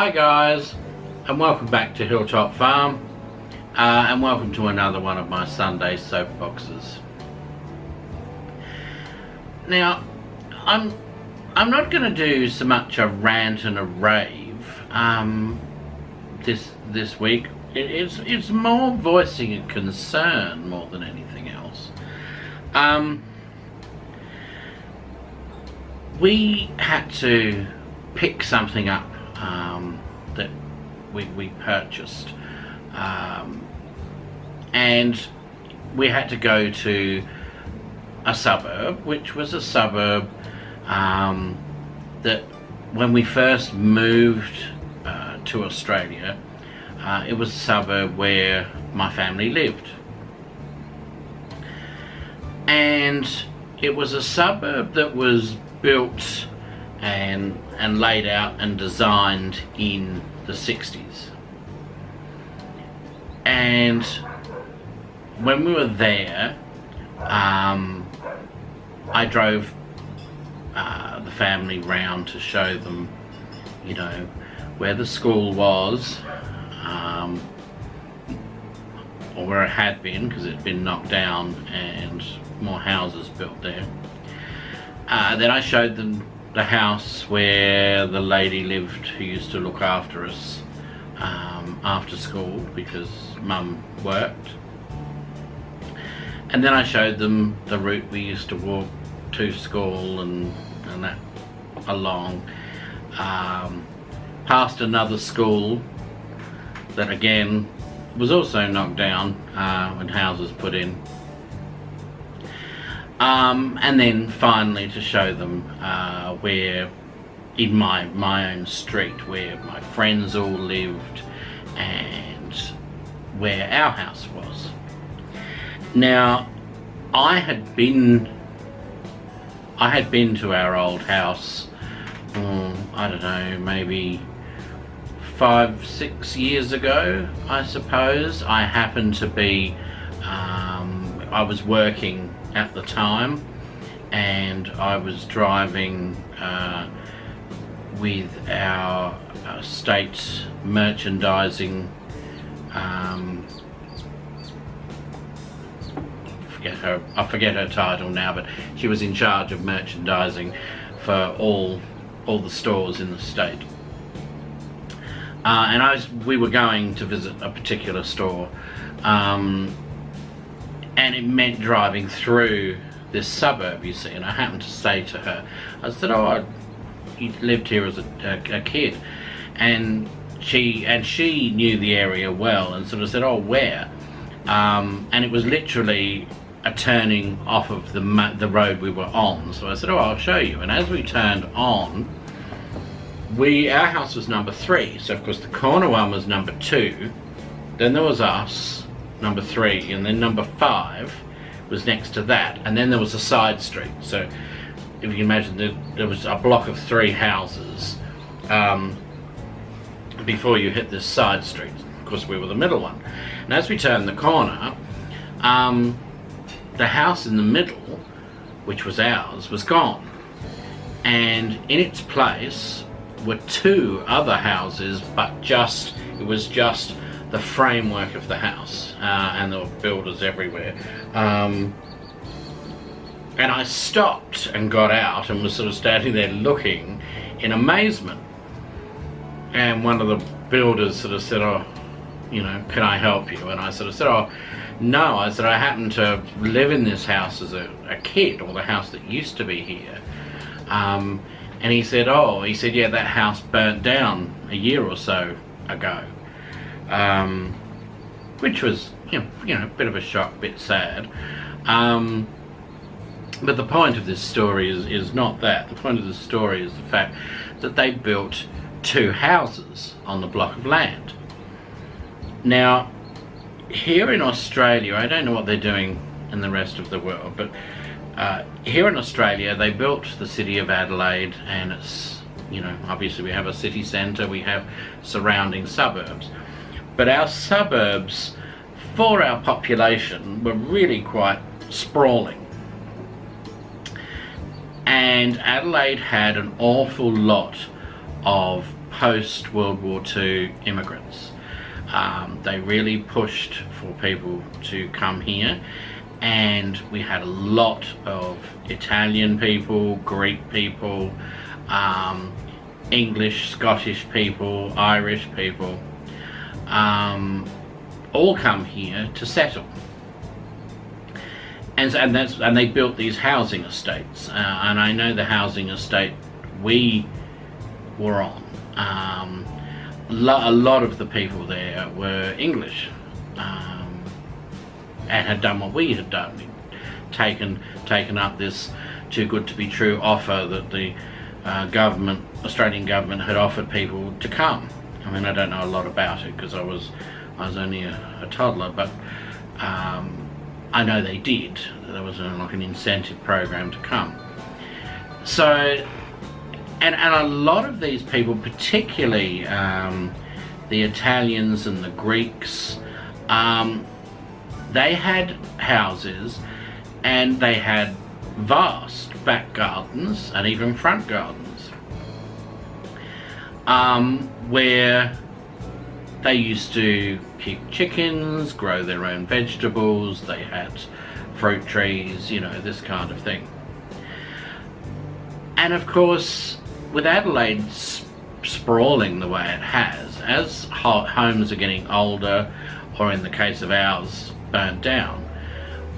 Hi guys, and welcome back to Hilltop Farm, and welcome to another one of my Sunday soapboxes. Now, I'm not going to do so much a rant and a rave this week. It's more voicing a concern more than anything else. We had to pick something up that we purchased, and we had to go to a suburb, which was a suburb that when we first moved to Australia, it was a suburb where my family lived, and it was a suburb that was built and laid out and designed in the 60s. And when we were there, I drove the family round to show them, you know, where the school was, or where it had been, because it had been knocked down and more houses built there. Then I showed them the house where the lady lived who used to look after us after school because Mum worked. And then I showed them the route we used to walk to school and that along, past another school that again was also knocked down when houses put in. And then finally to show them where in my own street where my friends all lived and where our house was. Now I had been to our old house, I don't know, maybe 5-6 years ago, I suppose. I happened to be, I was working at the time, and I was driving with our state merchandising, I forget her title now, but she was in charge of merchandising for all the stores in the state. And we were going to visit a particular store, and it meant driving through this suburb, you see. And I happened to say to her, I said, "Oh, you lived here as a kid," and she knew the area well, and sort of said, "Oh, where?" And it was literally a turning off of the road we were on. So I said, "Oh, I'll show you." And as we turned on, our house was number 3. So of course the corner one was number 2. Then there was us, number 3, and then number 5 was next to that, and then there was a side street. So if you can imagine, there was a block of 3 houses before you hit this side street. Of course we were the middle one. And as we turned the corner, the house in the middle, which was ours, was gone, and in its place were 2 other houses, but it was just the framework of the house, and there were builders everywhere. And I stopped and got out and was sort of standing there looking in amazement. And one of the builders sort of said, "Oh, you know, can I help you?" And I sort of said, "Oh, no." I said, "I happen to live in this house as a kid, or the house that used to be here." And he said, "Yeah, that house burnt down a year or so ago." Which was, you know, a bit of a shock, a bit sad. But the point of this story is not that. The point of the story is the fact that they built 2 houses on the block of land. Now, here in Australia, I don't know what they're doing in the rest of the world, but here in Australia they built the city of Adelaide, and it's, you know, obviously we have a city centre, we have surrounding suburbs. But our suburbs, for our population, were really quite sprawling. And Adelaide had an awful lot of post-World War II immigrants. They really pushed for people to come here, and we had a lot of Italian people, Greek people, English, Scottish people, Irish people, all come here to settle. And they built these housing estates, and I know the housing estate we were on, a lot of the people there were English, and had done what we had done. We'd taken up this too good to be true offer that the Australian government had offered people to come. I mean, I don't know a lot about it because I was only a toddler, but I know they did. There was like an incentive program to come. So, and a lot of these people, particularly the Italians and the Greeks, they had houses, and they had vast back gardens and even front gardens, where they used to keep chickens, grow their own vegetables, they had fruit trees, you know, this kind of thing. And of course, with Adelaide sprawling the way it has, as homes are getting older, or in the case of ours, burnt down,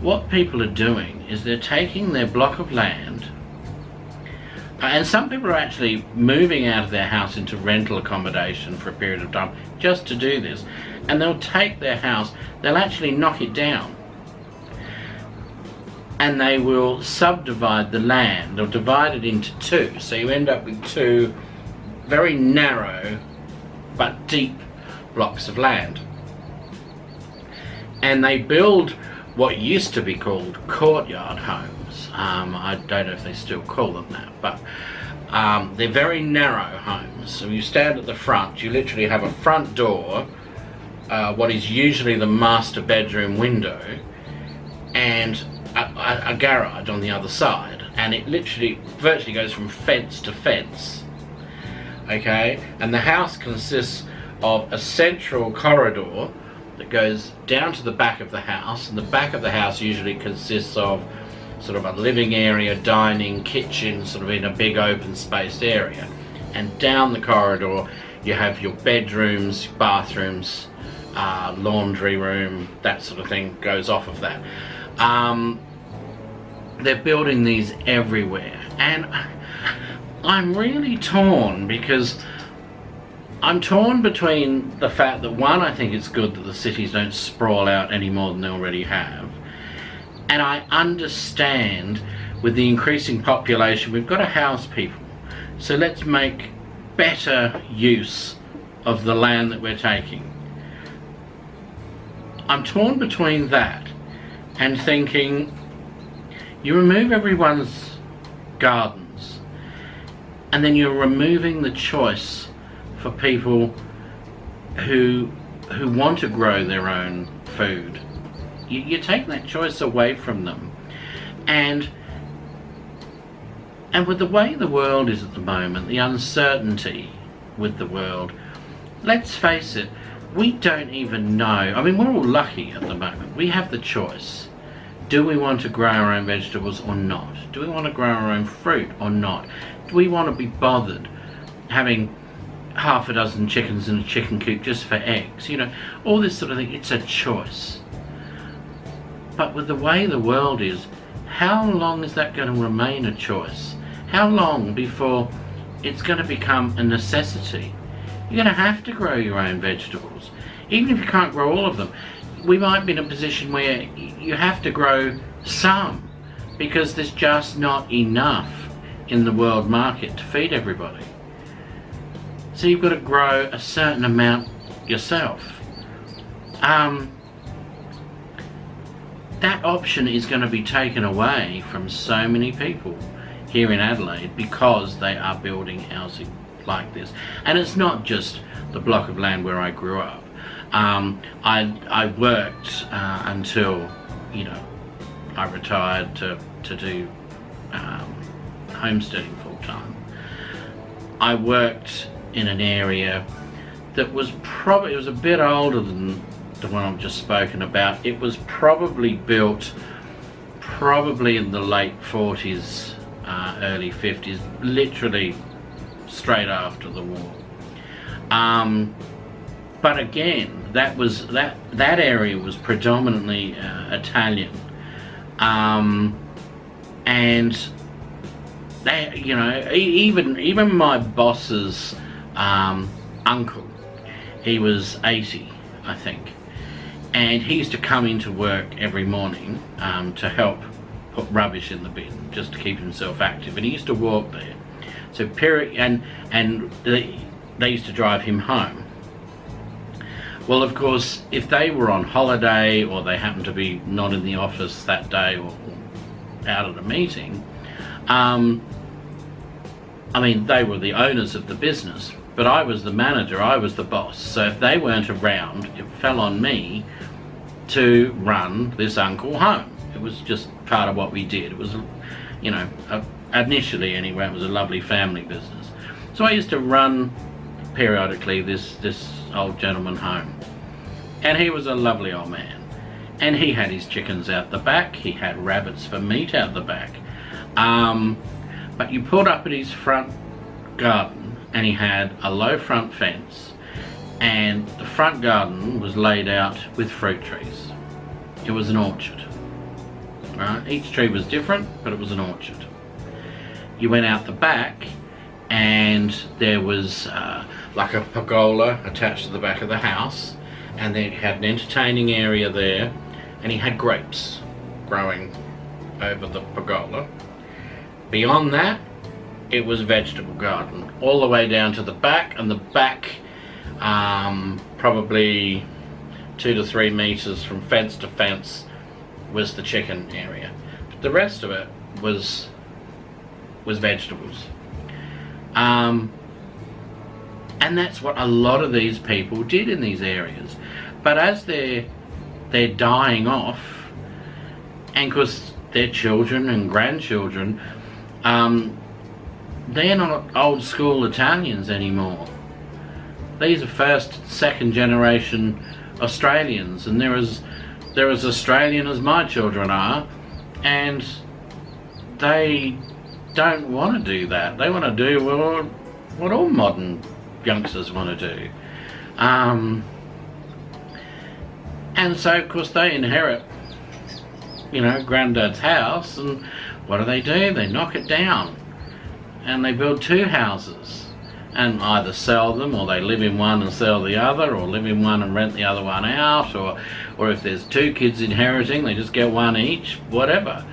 what people are doing is they're taking their block of land, and some people are actually moving out of their house into rental accommodation for a period of time just to do this, and they'll take their house, they'll actually knock it down, and they will subdivide the land. They'll divide it into two, so you end up with two very narrow but deep blocks of land, and they build what used to be called courtyard homes. I don't know if they still call them that, but they're very narrow homes. So you stand at the front, you literally have a front door, what is usually the master bedroom window, and a garage on the other side, and it literally virtually goes from fence to fence. Okay, and the house consists of a central corridor that goes down to the back of the house, and the back of the house usually consists of sort of a living area, dining, kitchen, sort of in a big open spaced area, and down the corridor you have your bedrooms, bathrooms, laundry room, that sort of thing goes off of that. They're building these everywhere, and I'm really torn, because I'm torn between the fact that, one, I think it's good that the cities don't sprawl out any more than they already have, and I understand with the increasing population we've got to house people, so let's make better use of the land that we're taking. I'm torn between that and thinking, you remove everyone's gardens, and then you're removing the choice for people who want to grow their own food. You're taking that choice away from them, and with the way the world is at the moment, the uncertainty with the world, let's face it, we don't even know. I mean, we're all lucky at the moment. We have the choice. Do we want to grow our own vegetables or not? Do we want to grow our own fruit or not? Do we want to be bothered having half a dozen chickens in a chicken coop just for eggs? You know, all this sort of thing. It's a choice. But with the way the world is, how long is that going to remain a choice? How long before it's going to become a necessity? You're going to have to grow your own vegetables. Even if you can't grow all of them, we might be in a position where you have to grow some, because there's just not enough in the world market to feed everybody. So you've got to grow a certain amount yourself. That option is going to be taken away from so many people here in Adelaide because they are building housing like this. And it's not just the block of land where I grew up. I worked until, you know, I retired to do homesteading full time. I worked in an area that was probably, it was a bit older than the one I've just spoken about. It was probably built probably in the late 40s, early 50s, literally straight after the war. But again, that area was predominantly Italian, and they, you know, even my boss's uncle, he was 80, I think, and he used to come into work every morning to help put rubbish in the bin, just to keep himself active, and he used to walk there. So and they used to drive him home. Well, of course, if they were on holiday or they happened to be not in the office that day or out at a meeting, I mean, they were the owners of the business, but I was the manager, I was the boss. So if they weren't around, it fell on me to run this uncle home. It was just part of what we did. It was, you know, initially anyway, it was a lovely family business. So I used to run periodically this old gentleman home, and he was a lovely old man, and he had his chickens out the back, he had rabbits for meat out the back, but you pulled up at his front garden and he had a low front fence, and the front garden was laid out with fruit trees. It was an orchard, right? Each tree was different, but it was an orchard. You went out the back and there was like a pergola attached to the back of the house, and then he had an entertaining area there, and he had grapes growing over the pergola. Beyond that, it was vegetable garden all the way down to the back, and the back probably 2 to 3 meters from fence to fence was the chicken area, but the rest of it was vegetables. And that's what a lot of these people did in these areas. But as they're dying off, and because their children and grandchildren, they're not old school Italians anymore. These are first, second generation Australians, and they're as Australian as my children are, and they don't want to do that. They want to do what all modern youngsters want to do. And so of course they inherit, you know, Granddad's house, and what do? They knock it down and they build 2 houses, and either sell them, or they live in one and sell the other, or live in one and rent the other one out, or if there's 2 kids inheriting, they just get one each, whatever.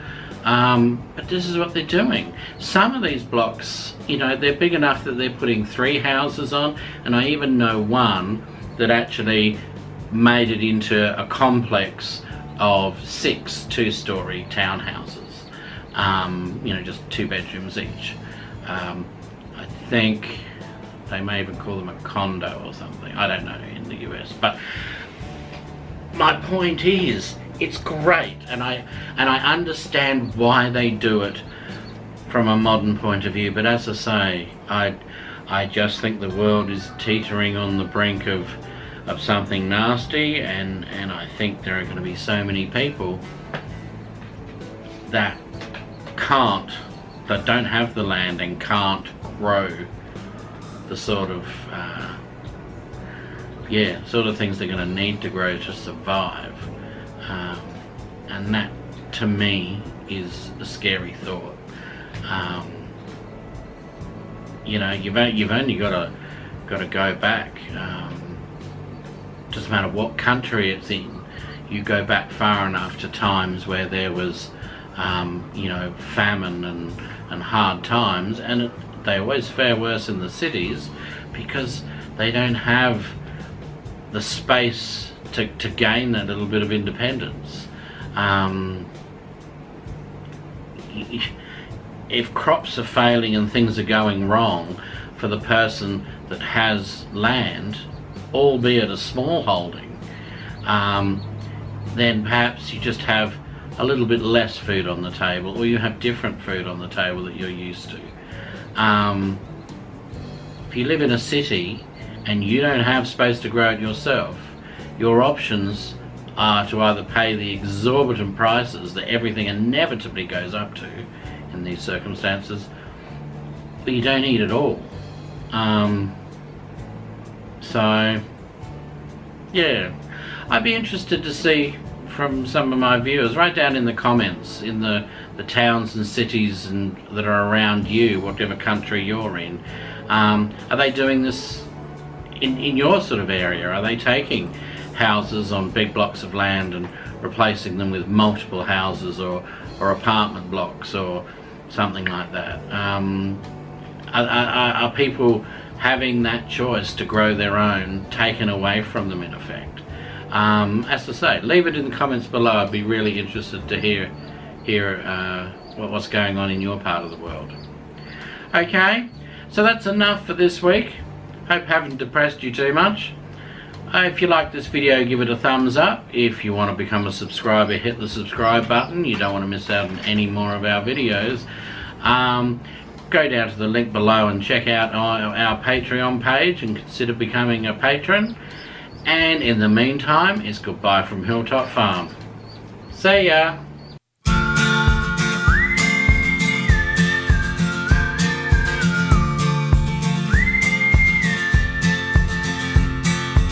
But this is what they're doing. Some of these blocks, you know, they're big enough that they're putting 3 houses on, and I even know one that actually made it into a complex of 6 2-story townhouses. You know, just 2 bedrooms each. I think they may even call them a condo or something. I don't know in the US, but my point is, it's great, and I understand why they do it from a modern point of view. But as I say, I just think the world is teetering on the brink of something nasty, and I think there are going to be so many people that don't have the land and can't grow the sort of things they're going to need to grow to survive. And that, to me, is a scary thought. You know, you've only got to go back. Doesn't matter what country it's in. You go back far enough to times where there was, you know, famine and hard times, and they always fare worse in the cities because they don't have the space to gain that little bit of independence. If crops are failing and things are going wrong for the person that has land, albeit a small holding, then perhaps you just have a little bit less food on the table, or you have different food on the table that you're used to. if you live in a city and you don't have space to grow it yourself, your options are to either pay the exorbitant prices that everything inevitably goes up to in these circumstances, but you don't eat at all. So yeah, I'd be interested to see from some of my viewers, right down in the comments, in the towns and cities that are around you, whatever country you're in. Are they doing this in your sort of area? Are they taking houses on big blocks of land and replacing them with multiple houses or apartment blocks or something like that? Are people having that choice to grow their own taken away from them in effect? As I say, leave it in the comments below. I'd be really interested to hear what's going on in your part of the world. Okay, so that's enough for this week. Hope I haven't depressed you too much. If you like this video, give it a thumbs up. If you want to become a subscriber, hit the subscribe button. You don't want to miss out on any more of our videos. Go down to the link below and check out our Patreon page and consider becoming a patron. And in the meantime, it's goodbye from Hilltop Farm. See ya!